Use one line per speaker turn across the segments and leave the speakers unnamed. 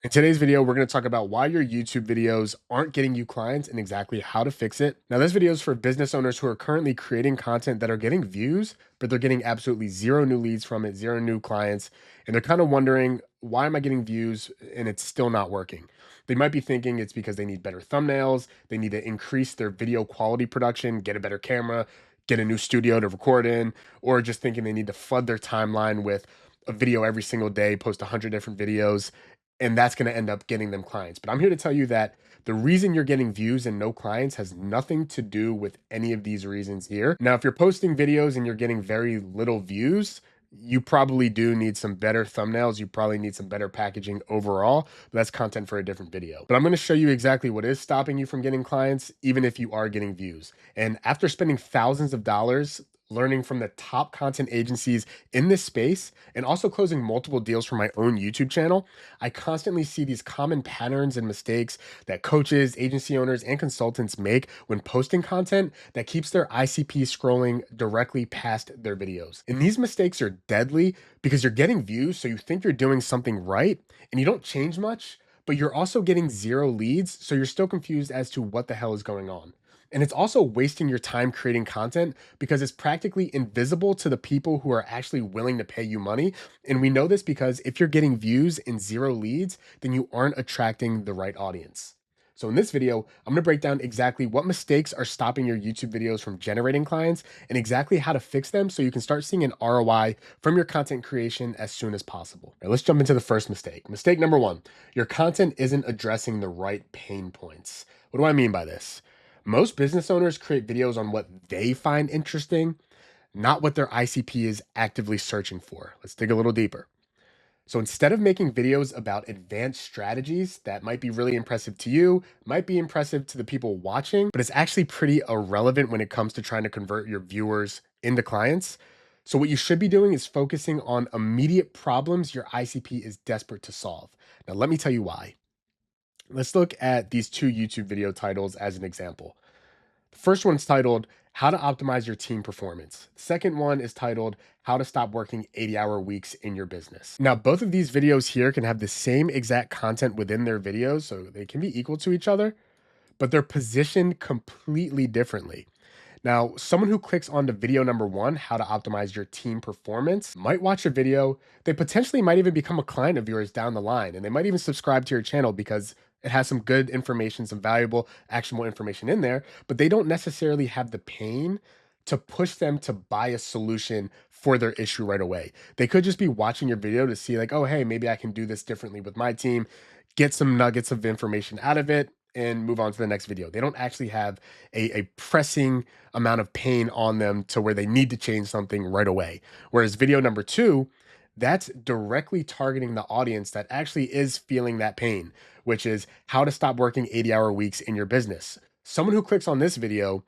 In today's video, we're going to talk about why your YouTube videos aren't getting you clients and exactly how to fix it. Now, this video is for business owners who are currently creating content that are getting views, but they're getting absolutely zero new leads from it, zero new clients. And they're kind of wondering, why am I getting views and it's still not working? They might be thinking it's because they need better thumbnails, they need to increase their video quality production, get a better camera, get a new studio to record in, or just thinking they need to flood their timeline with a video every single day, post 100 different videos, and that's going to end up getting them clients. But I'm here to tell you that the reason you're getting views and no clients has nothing to do with any of these reasons here. Now, if you're posting videos and you're getting very little views, you probably do need some better thumbnails. You probably need some better packaging overall. But that's content for a different video. But I'm going to show you exactly what is stopping you from getting clients, even if you are getting views. And after spending thousands of dollars learning from the top content agencies in this space and also closing multiple deals for my own YouTube channel, I constantly see these common patterns and mistakes that coaches, agency owners, and consultants make when posting content that keeps their ICP scrolling directly past their videos. And these mistakes are deadly because you're getting views, so you think you're doing something right and you don't change much, but you're also getting zero leads, so you're still confused as to what the hell is going on. And it's also wasting your time creating content because it's practically invisible to the people who are actually willing to pay you money. And we know this because if you're getting views and zero leads, then you aren't attracting the right audience. So in this video, I'm going to break down exactly what mistakes are stopping your YouTube videos from generating clients and exactly how to fix them so you can start seeing an ROI from your content creation as soon as possible. Now let's jump into the first mistake. Mistake number one, your content isn't addressing the right pain points. What do I mean by this? Most business owners create videos on what they find interesting, not what their ICP is actively searching for. Let's dig a little deeper. So instead of making videos about advanced strategies that might be really impressive to you, might be impressive to the people watching, but it's actually pretty irrelevant when it comes to trying to convert your viewers into clients. So what you should be doing is focusing on immediate problems your ICP is desperate to solve. Now, let me tell you why. Let's look at these two YouTube video titles as an example. The first one's titled How to Optimize Your Team Performance. The second one is titled How to Stop Working 80-Hour Weeks in Your Business. Now, both of these videos here can have the same exact content within their videos, so they can be equal to each other, but they're positioned completely differently. Now, someone who clicks on to video number one, how to optimize your team performance, might watch a video. They potentially might even become a client of yours down the line, and they might even subscribe to your channel because it has some good information, some valuable, actionable information in there, but they don't necessarily have the pain to push them to buy a solution for their issue right away. They could just be watching your video to see, like, oh, hey, maybe I can do this differently with my team, get some nuggets of information out of it, and move on to the next video. They don't actually have a pressing amount of pain on them to where they need to change something right away. Whereas video number two, that's directly targeting the audience that actually is feeling that pain, which is how to stop working 80-hour weeks in your business. Someone who clicks on this video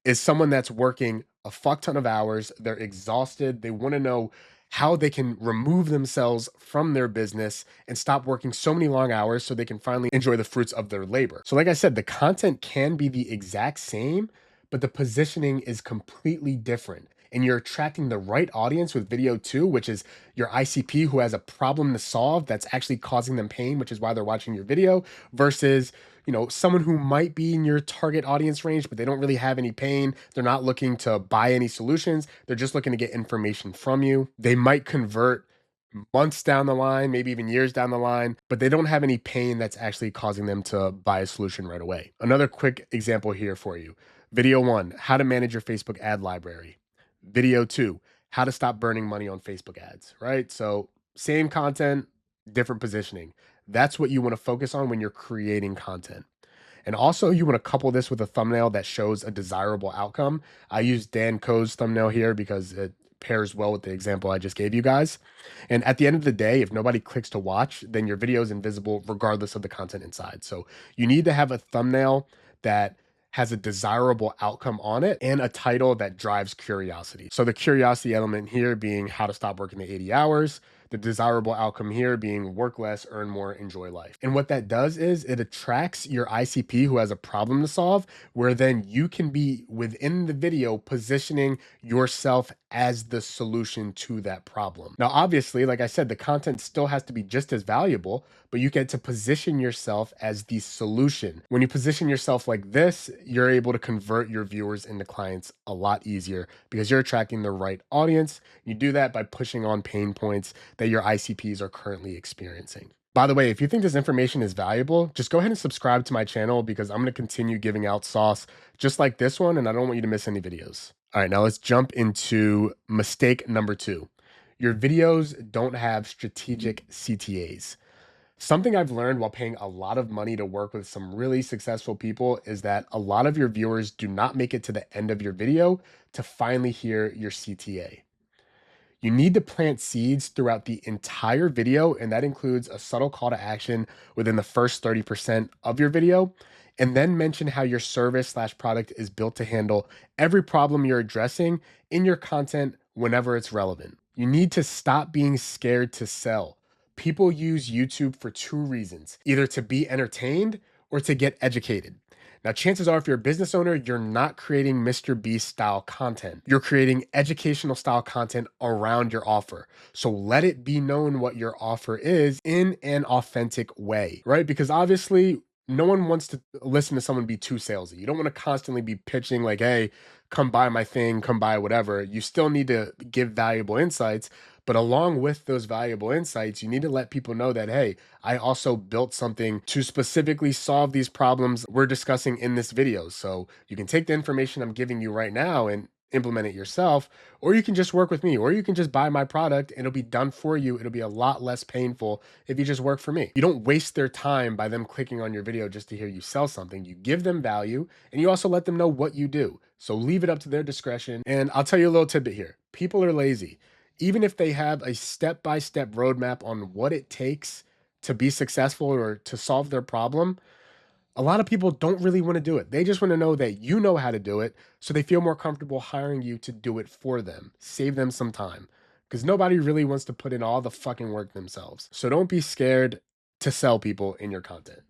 is someone that's working a fuck ton of hours. They're exhausted. They want to know how they can remove themselves from their business and stop working so many long hours so they can finally enjoy the fruits of their labor. So, like I said, the content can be the exact same, but the positioning is completely different. And you're attracting the right audience with video two, which is your ICP who has a problem to solve that's actually causing them pain, which is why they're watching your video, versus someone who might be in your target audience range, but they don't really have any pain. They're not looking to buy any solutions. They're just looking to get information from you. They might convert months down the line, maybe even years down the line, but they don't have any pain that's actually causing them to buy a solution right away. Another quick example here for you. Video one, how to manage your Facebook ad library. Video two, how to stop burning money on Facebook ads, right? So same content, different positioning. That's what you want to focus on when you're creating content. And also, you want to couple this with a thumbnail that shows a desirable outcome. I use Dan Koh's thumbnail here because it pairs well with the example I just gave you guys. And at the end of the day, if nobody clicks to watch, then your video is invisible regardless of the content inside. So you need to have a thumbnail that has a desirable outcome on it and a title that drives curiosity. So the curiosity element here being how to stop working the 80 hours, the desirable outcome here being work less, earn more, enjoy life. And what that does is it attracts your ICP who has a problem to solve, where then you can be within the video positioning yourself as the solution to that problem. Now, obviously, like I said, the content still has to be just as valuable, but you get to position yourself as the solution. When you position yourself like this, you're able to convert your viewers into clients a lot easier because you're attracting the right audience. You do that by pushing on pain points that your ICPs are currently experiencing. By the way, if you think this information is valuable, just go ahead and subscribe to my channel because I'm going to continue giving out sauce just like this one, and I don't want you to miss any videos. All right, now let's jump into mistake number 2. Your videos don't have strategic CTAs. Something I've learned while paying a lot of money to work with some really successful people is that a lot of your viewers do not make it to the end of your video to finally hear your CTA. You need to plant seeds throughout the entire video, and that includes a subtle call to action within the first 30% of your video, and then mention how your service/product is built to handle every problem you're addressing in your content whenever it's relevant. You need to stop being scared to sell. People use YouTube for 2 reasons: either to be entertained or to get educated. Now, chances are, if you're a business owner, you're not creating Mr. Beast style content. You're creating educational style content around your offer. So let it be known what your offer is in an authentic way, right? Because obviously, no one wants to listen to someone be too salesy. You don't want to constantly be pitching like, hey, come buy my thing, come buy whatever. You still need to give valuable insights. But along with those valuable insights, you need to let people know that, hey, I also built something to specifically solve these problems we're discussing in this video. So you can take the information I'm giving you right now and implement it yourself, or you can just work with me, or you can just buy my product and it'll be done for you. It'll be a lot less painful if you just work for me. You don't waste their time by them clicking on your video just to hear you sell something. You give them value and you also let them know what you do. So leave it up to their discretion. And I'll tell you a little tidbit here. People are lazy. Even if they have a step-by-step roadmap on what it takes to be successful or to solve their problem, a lot of people don't really want to do it. They just want to know that you know how to do it, so they feel more comfortable hiring you to do it for them. Save them some time. Because nobody really wants to put in all the fucking work themselves. So don't be scared to sell people in your content.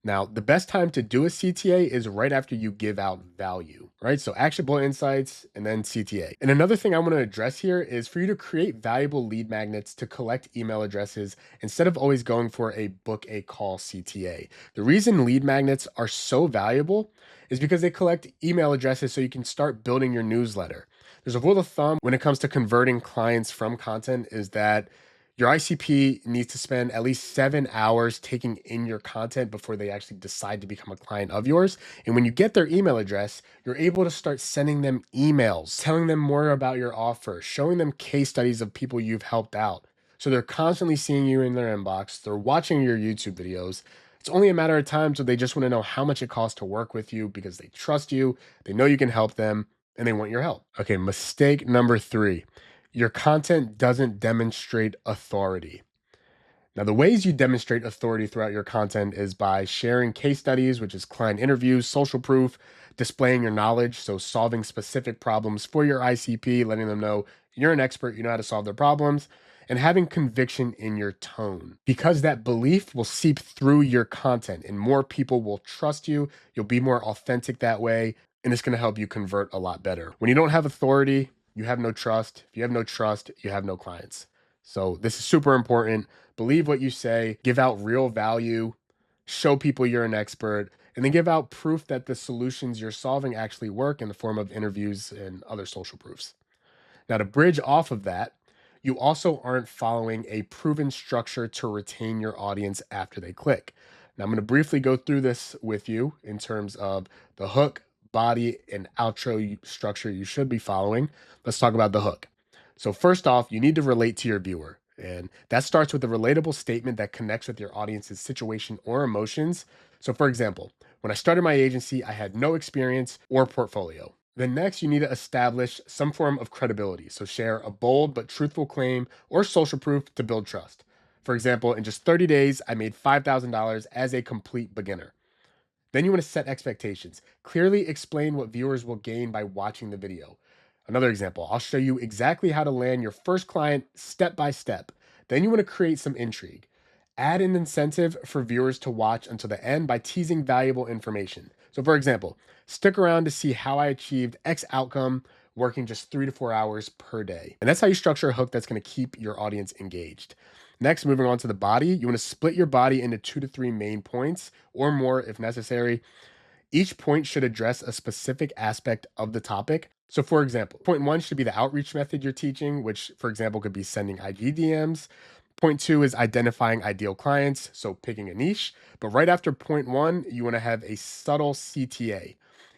Now, the best time to do a CTA is right after you give out value, right? So actionable insights and then CTA. And another thing I want to address here is for you to create valuable lead magnets to collect email addresses instead of always going for a book a call CTA. The reason lead magnets are so valuable is because they collect email addresses so you can start building your newsletter. There's a rule of thumb when it comes to converting clients from content is that your ICP needs to spend at least 7 hours taking in your content before they actually decide to become a client of yours. And when you get their email address, you're able to start sending them emails, telling them more about your offer, showing them case studies of people you've helped out. So they're constantly seeing you in their inbox, they're watching your YouTube videos. It's only a matter of time, so they just want to know how much it costs to work with you because they trust you, they know you can help them, and they want your help. Okay, mistake number 3. Your content doesn't demonstrate authority. Now, the ways you demonstrate authority throughout your content is by sharing case studies, which is client interviews, social proof, displaying your knowledge, so solving specific problems for your ICP, letting them know you're an expert, you know how to solve their problems, and having conviction in your tone. Because that belief will seep through your content and more people will trust you, you'll be more authentic that way, and it's going to help you convert a lot better. When you don't have authority, you have no trust. If you have no trust, you have no clients. So this is super important. Believe what you say, give out real value, show people you're an expert, and then give out proof that the solutions you're solving actually work in the form of interviews and other social proofs. Now, to bridge off of that, you also aren't following a proven structure to retain your audience after they click. Now, I'm going to briefly go through this with you in terms of the hook, body, and outro structure you should be following. Let's talk about the hook. So, first off, you need to relate to your viewer. And that starts with a relatable statement that connects with your audience's situation or emotions. So, for example, when I started my agency, I had no experience or portfolio. Then next, you need to establish some form of credibility. So share a bold but truthful claim or social proof to build trust. For example, in just 30 days, I made $5,000 as a complete beginner. Then you want to set expectations. Clearly explain what viewers will gain by watching the video. Another example, I'll show you exactly how to land your first client step by step. Then you want to create some intrigue. Add an incentive for viewers to watch until the end by teasing valuable information. So, for example, stick around to see how I achieved X outcome working just 3 to 4 hours per day. And that's how you structure a hook that's going to keep your audience engaged. Next, moving on to the body, you want to split your body into 2 to 3 main points or more if necessary. Each point should address a specific aspect of the topic. So, for example, point one should be the outreach method you're teaching, which, for example, could be sending IG DMs. Point two is identifying ideal clients, so picking a niche. But right after point one, you want to have a subtle CTA.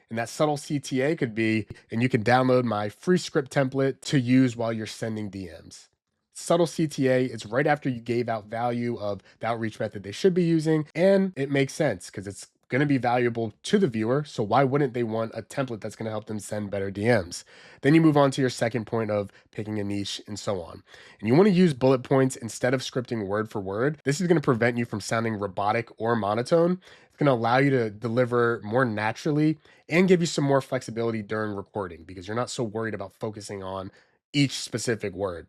And that subtle CTA could be, and you can download my free script template to use while you're sending DMs. Subtle CTA is right after you gave out value of the outreach method they should be using. And it makes sense because it's going to be valuable to the viewer. So why wouldn't they want a template that's going to help them send better DMs? Then you move on to your second point of picking a niche and so on. And you want to use bullet points instead of scripting word for word. This is going to prevent you from sounding robotic or monotone. It's going to allow you to deliver more naturally and give you some more flexibility during recording because you're not so worried about focusing on each specific word.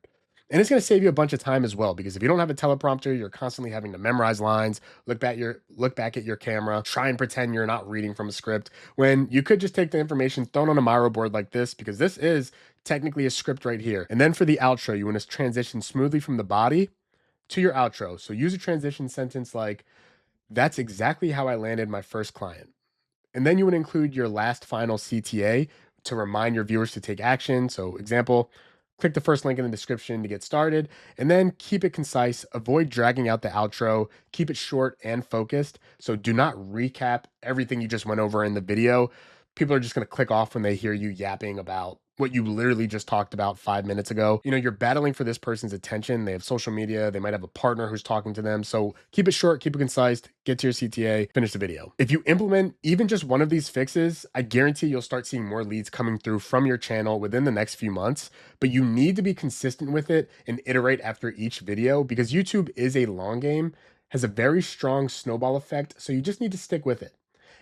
And it's going to save you a bunch of time as well because if you don't have a teleprompter, you're constantly having to memorize lines, look back at your camera, try and pretend you're not reading from a script when you could just take the information, throw it on a Miro board like this because this is technically a script right here. And then for the outro, you want to transition smoothly from the body to your outro. So use a transition sentence like, "That's exactly how I landed my first client." And then you would include your last final CTA to remind your viewers to take action. So, example, click the first link in the description to get started, and then keep it concise. Avoid dragging out the outro, keep it short and focused. So, do not recap everything you just went over in the video. People are just going to click off when they hear you yapping about what you literally just talked about 5 minutes ago. You're battling for this person's attention. They have social media, they might have a partner who's talking to them. So keep it short, keep it concise, get to your CTA, finish the video. If you implement even just one of these fixes, I guarantee you'll start seeing more leads coming through from your channel within the next few months. But you need to be consistent with it and iterate after each video because YouTube is a long game, has a very strong snowball effect. So you just need to stick with it.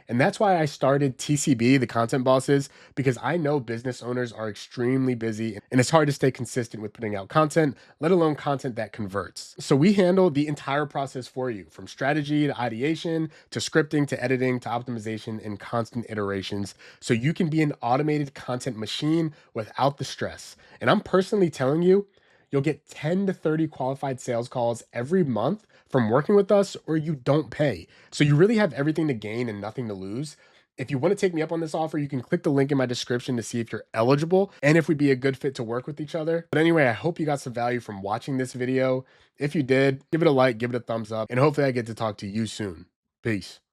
And that's why I started TCB, the Content Bosses, because I know business owners are extremely busy and it's hard to stay consistent with putting out content, let alone content that converts. So we handle the entire process for you from strategy to ideation to scripting to editing to optimization and constant iterations. So you can be an automated content machine without the stress. And I'm personally telling you, you'll get 10 to 30 qualified sales calls every month from working with us, or you don't pay. So you really have everything to gain and nothing to lose. If you want to take me up on this offer, you can click the link in my description to see if you're eligible and if we'd be a good fit to work with each other. But anyway, I hope you got some value from watching this video. If you did, give it a like, give it a thumbs up, and hopefully I get to talk to you soon. Peace.